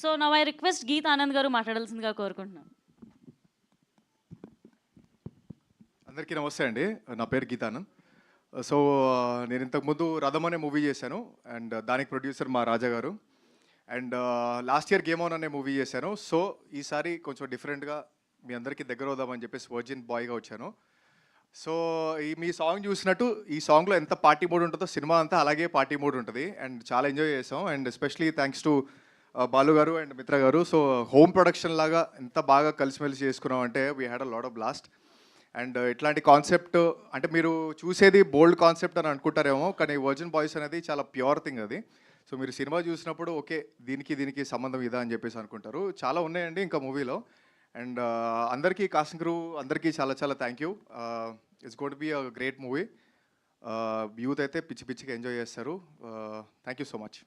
So now I request Geeth Anand garu మాట్లాడాల్సిందిగా కోరుకుంటున్నాను. అందరికీ నమస్తే అండి. నా పేరు గీతానంద్. సో నేను ఇంతకుముందు రథం అనే మూవీ చేశాను అండ్ దానికి ప్రొడ్యూసర్ మా రాజా గారు. And last year game on అనే మూవీ చేశాను. సో ఈసారి కొంచెం డిఫరెంట్గా మీ అందరికీ దగ్గర అవుదామని చెప్పేసి వర్జిన్ బాయ్గా వచ్చాను. సో మీ సాంగ్ చూసినట్టు ఈ సాంగ్లో ఎంత పార్టీ మూడ్ ఉంటుందో సినిమా అంతా అలాగే పార్టీ మూడ్ ఉంటుంది అండ్ చాలా ఎంజాయ్ చేసాం. And especially thanks to Balu గారు అండ్ మిత్ర గారు. సో హోమ్ ప్రొడక్షన్ లాగా ఎంత బాగా కలిసిమెలిసి చేసుకున్నాం అంటే we had a lot of blast. And ఇట్లాంటి కాన్సెప్ట్ అంటే మీరు చూసేది బోల్డ్ కాన్సెప్ట్ అని అనుకుంటారేమో, కానీ వర్జిన్ బాయ్స్ అనేది చాలా ప్యూర్ థింగ్ అది. సో మీరు సినిమా చూసినప్పుడు ఓకే దీనికి సంబంధం ఇదా అని చెప్పేసి అనుకుంటారు. చాలా ఉన్నాయండి ఇంకా మూవీలో. అండ్ అందరికీ కాస్టింగ్ క్రూ అందరికీ చాలా చాలా thank you. It's got be a great movie. Youth అయితే పిచ్చి పిచ్చిగా ఎంజాయ్ చేస్తారు. Thank you so much.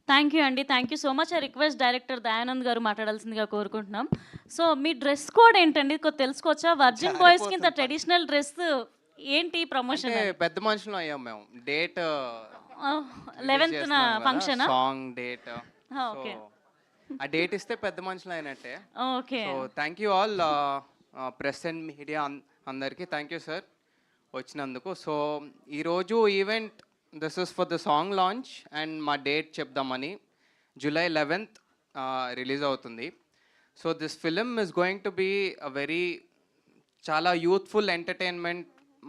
Thank you అండి. Thank you so much. I request director Dayanand గారు మాట్లాడాల్సిందిగా కోరుకుంటున్నాం. సో మీ డ్రెస్ కోడ్ ఏంటండి తెలుసుకోవచ్చా? వర్జిన్ బాయ్స్ కింద ట్రెడిషనల్ డ్రెస్ ఏంటి ప్రమోషన్? పెద్ద మనుషులు అయ్యాం మేము. Date 11th function song date. Okay, ఆ డేట్ ఇస్తే పెద్ద మనుషులు అయినట్టే. Okay. So thank you all press and media అందరికీ థ్యాంక్ యూ సార్ వచ్చినందుకు. సో ఈరోజు event this is for the song launch and మా డేట్ చెప్దామని. July 11th రిలీజ్ అవుతుంది. So this film is going to be a very చాలా youthful entertainment,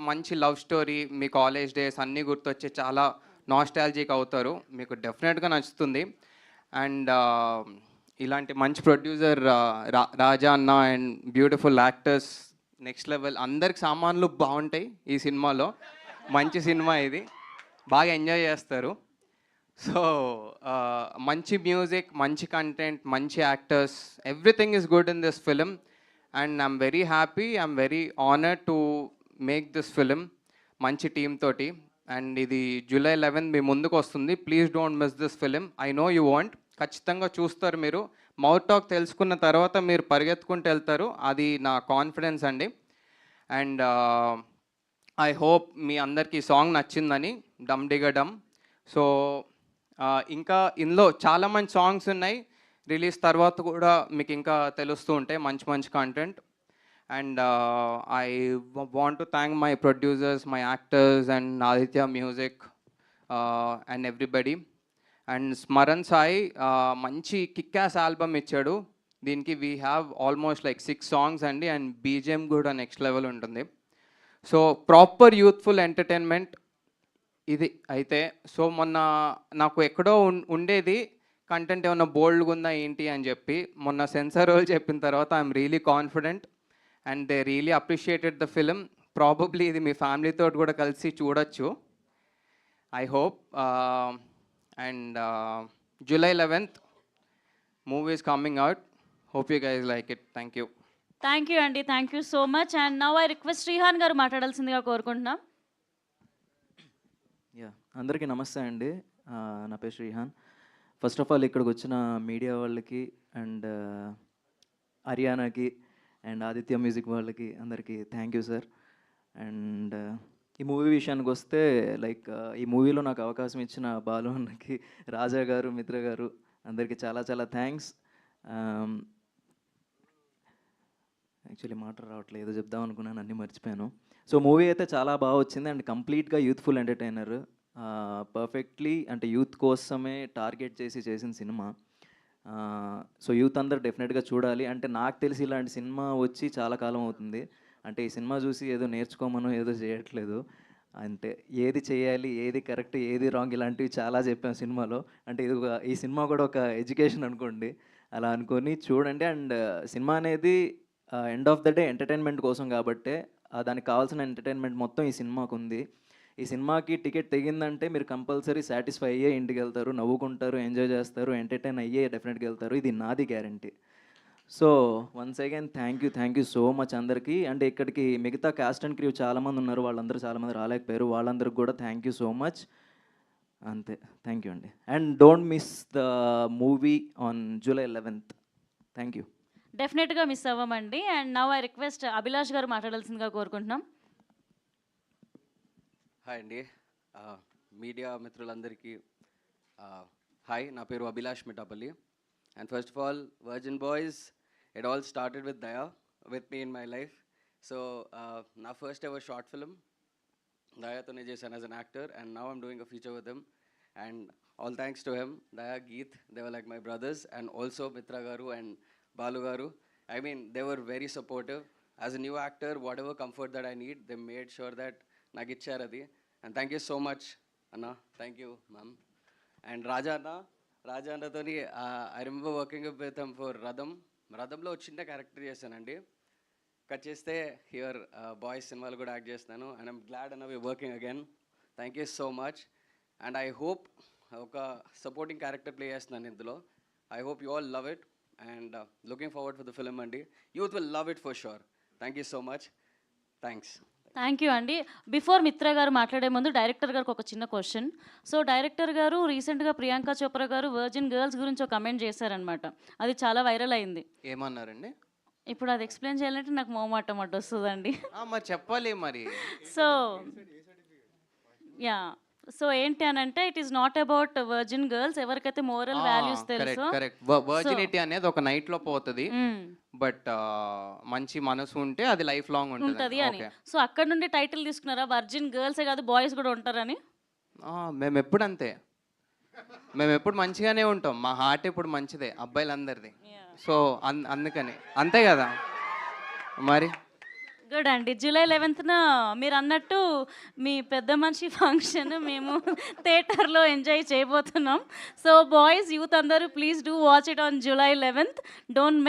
మంచి love story. మీ college days అన్నీ గుర్తొచ్చే చాలా నాస్టాలజిక్ అవుతారు. మీకు డెఫినెట్గా నచ్చుతుంది. అండ్ ఇలాంటి మంచి ప్రొడ్యూసర్ రాజా అన్న and beautiful actors next level. అందరికి సామాన్లు బాగుంటాయి ఈ సినిమాలో. మంచి సినిమా ఇది, బాగా ఎంజాయ్ చేస్తారు. సో మంచి మ్యూజిక్, మంచి కంటెంట్, మంచి actors, everything is good in this film. And I'm very happy, I'm very honoured to make this film మంచి టీమ్ తోటి. అండ్ ఇది July 11th మీ ముందుకు వస్తుంది. Please don't miss this film. I know you want, ఖచ్చితంగా చూస్తారు మీరు. Mouth talk తెలుసుకున్న తర్వాత మీరు పరిగెత్తుకుంటూ వెళ్తారు, అది నా కాన్ఫిడెన్స్ అండి. అండ్ ఐ హోప్ మీ అందరికీ సాంగ్ నచ్చిందని, డమ్ డిగ డమ్. సో ఇంకా ఇందులో చాలా మంచి సాంగ్స్ ఉన్నాయి. రిలీజ్ తర్వాత కూడా మీకు ఇంకా తెలుస్తూ ఉంటాయి మంచి మంచి content. And I want to thank my producers, my actors and Aditya music and everybody. And Smaran Sai మంచి కిక్యాస్ ఆల్బమ్ ఇచ్చాడు. దీనికి we have almost like 6 songs అండి. అండ్ బీజిఎం కూడా నెక్స్ట్ లెవెల్ ఉంటుంది. సో ప్రాపర్ యూత్ఫుల్ ఎంటర్టైన్మెంట్ ఇది అయితే. సో మొన్న నాకు ఎక్కడో ఉండేది కంటెంట్ ఏమన్నా బోల్డ్గా ఉందా ఏంటి అని చెప్పి. మొన్న సెన్సార్ వాళ్ళు చెప్పిన తర్వాత I'm really confident and they really appreciated the film. Probably ఇది మీ ఫ్యామిలీతో కూడా కలిసి చూడొచ్చు, I hope. And July 11th movie is coming out. Hope you guys like it. Thank you. Thank you అండి. Thank you so much. And now I request Srihan గారు మాట్లాడాల్సిందిగా కోరుకుంటున్నాం. అందరికీ నమస్తే అండి. నా పేరు శ్రీహాన్. ఫస్ట్ ఆఫ్ ఆల్ ఇక్కడికి వచ్చిన మీడియా వాళ్ళకి అండ్ హర్యానాకి అండ్ ఆదిత్య మ్యూజిక్ వాళ్ళకి అందరికీ థ్యాంక్ యూ సార్. అండ్ ఈ మూవీ విషయానికి వస్తే లైక్ ఈ మూవీలో నాకు అవకాశం ఇచ్చిన బాలు అన్నకి, రాజా గారు, మిత్ర గారు అందరికీ చాలా చాలా థ్యాంక్స్. యాక్చువల్లీ మాట రావట్లేదు, ఏదో చెప్దాం అనుకున్నాను, అన్నీ మర్చిపోయాను. సో మూవీ అయితే చాలా బాగా వచ్చింది అండ్ కంప్లీట్గా యూత్ఫుల్ ఎంటర్టైనర్. పర్ఫెక్ట్లీ అంటే యూత్ కోసమే టార్గెట్ చేసి చేసిన సినిమా. సో యూత్ అందరు డెఫినెట్గా చూడాలి. అంటే నాకు తెలిసి ఇలాంటి సినిమా వచ్చి చాలా కాలం అవుతుంది. అంటే ఈ సినిమా చూసి ఏదో నేర్చుకోమనో ఏదో చేయట్లేదు. అంటే ఏది చేయాలి, ఏది కరెక్ట్, ఏది రాంగ్, ఇలాంటివి చాలా చెప్పాం సినిమాలో. అంటే ఇది ఈ సినిమా కూడా ఒక ఎడ్యుకేషన్ అనుకోండి, అలా అనుకొని చూడండి. అండ్ సినిమా అనేది end of the day entertainment కోసం కాబట్టే దానికి కావాల్సిన ఎంటర్టైన్మెంట్ మొత్తం ఈ సినిమాకు ఉంది. ఈ సినిమాకి టికెట్ తెగిందంటే మీరు కంపల్సరీ సాటిస్ఫై అయ్యే ఇంటికి వెళ్తారు, నవ్వుకుంటారు, ఎంజాయ్ చేస్తారు, ఎంటర్టైన్ అయ్యే డెఫినెట్గా వెళ్తారు. ఇది నాది guarantee. So once again thank you so much అందరికీ. అంటే ఇక్కడికి మిగతా క్యాస్ట్ అండ్ క్రూ చాలామంది ఉన్నారు, వాళ్ళందరూ చాలామంది రాలేకపోయారు, వాళ్ళందరికీ కూడా థ్యాంక్ యూ సో మచ్. అంతే, థ్యాంక్ యూ అండి. And don't miss the movie on July 11th. Thank you. డెఫినెట్గా మిస్ అవ్వమండి. And now I request Abhilash గారు మాట్లాడాల్సిందిగా కోరుకుంటున్నాం. హాయ్ అండి, మీడియా మిత్రులందరికీ హాయ్. నా పేరు Abhilash మిఠాపల్లి And first of all, Virgin Boys, it all started with Daya, with me in my life. So, my first ever short film, Daya tone chesaను as an actor, and now I'm doing a feature with him. And all thanks to him, Daya, Geet, they were like my brothers, and also Mitra Garu and Balu Garu. I mean, they were very supportive. As a new actor, whatever comfort that I need, they made sure that nagicharu adi. And thank you so much, Anna. Thank you, ma'am. And Raja Anna toni, I remember working with him for Radham. Radhamlo chinna character చేశానండి. Cut చేస్తే here boys సినిమాలు కూడా act చేస్తున్నాను. And I'm glad అన్న we working again. Thank you so much. And I hope ఒక supporting character play చేస్తున్నాను ఇందులో. I hope you all love it and looking forward for the film అండి. Youth will love it for sure. Thank you so much. Thanks. Thank you అండి. Before Mitra గారు మాట్లాడే ముందు director గారికి ఒక చిన్న క్వశ్చన్. సో డైరెక్టర్ గారు రీసెంట్గా ప్రియాంక చోప్రా గారు వర్జిన్ గర్ల్స్ గురించి ఒక కమెంట్ చేశారనమాట. అది చాలా వైరల్ అయింది. ఏమన్నారండి? ఇప్పుడు అది ఎక్స్ప్లెయిన్ చేయాలంటే నాకు మొహమాటం అడ్డు వస్తుందండి. మరి చెప్పాలి మరి. సో యా, సో ఏంటి అని అంటే it is not about virgin girls. ఎవరికైతే మోరల్ వాల్యూస్ తెలుసో, కరెక్ట్. వర్జినిటీ అనేది ఒక నైట్ లో పోతుంది, బట్ మంచి మనసు ఉంటే అది లైఫ్ లాంగ్ ఉంటుంది అని. సో అక్కడ నుండి టైటిల్ తీసుకున్నారా వర్జిన్ గర్ల్సే కాదు బాయ్స్ కూడా ఉంటారని? మేము ఎప్పుడు అంతే, మేము ఎప్పుడు మంచిగానే ఉంటాం. మా హార్ట్ ఎప్పుడు మంచిదే అబ్బాయిలందరిది. సో అందుకని అంతే కదా మరి. గుడ్ అండి. జూలై 11న మీరు అన్నట్టు మీ పెద్ద మనిషి ఫంక్షన్ మేము థియేటర్లో ఎంజాయ్ చేయబోతున్నాం. సో బాయ్స్, యూత్ అందరూ please do watch it on July 11th. Don't